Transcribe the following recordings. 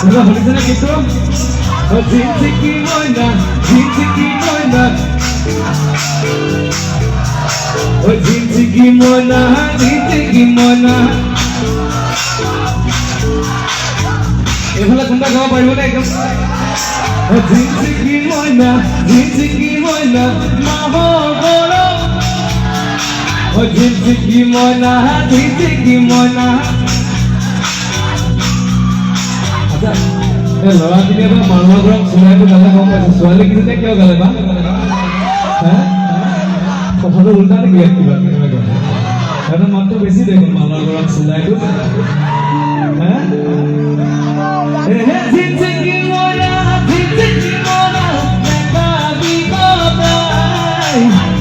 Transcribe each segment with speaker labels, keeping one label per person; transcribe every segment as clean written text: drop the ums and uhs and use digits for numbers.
Speaker 1: 이거 허리선에 기도 진지기 뭐나 진지기 뭐나 진지기 뭐나 진지기 뭐나 এফালে কোনটা গাব পাৰিব নে একদম জিনজিকি ময়না মাহবল জিনজিকি ময়না আচ্ছা এই ল'ৰাখিনিয়ে বা মানুহৰ ঘৰত চুলাইটো গালে গম পাইছে ছোৱালীখিনিয়ে কিয় গালে বা কথাটো উল্টা নেকি কিবা সিহঁতৰ মাতটো বেছি দেখোন মানুহৰ ঘৰত চুলাইটো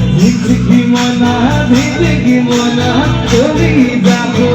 Speaker 1: জিনজিকি ময়না জিনজিকি ময়না তুমি যাবো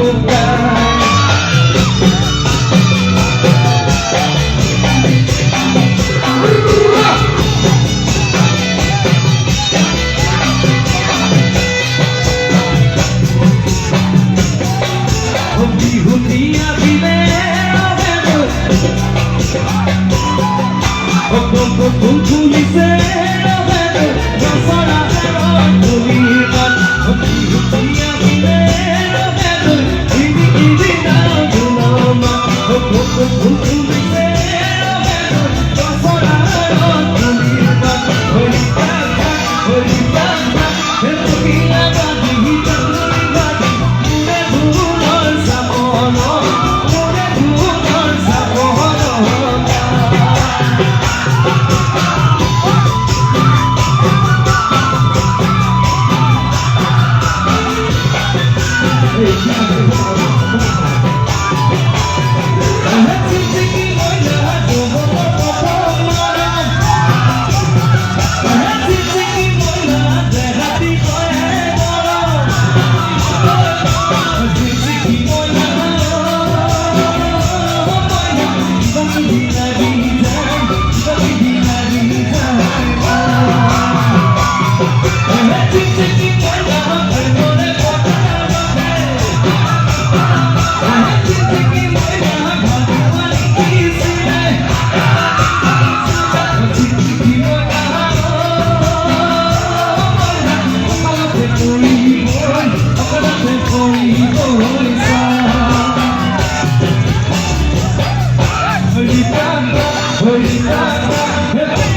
Speaker 1: Holy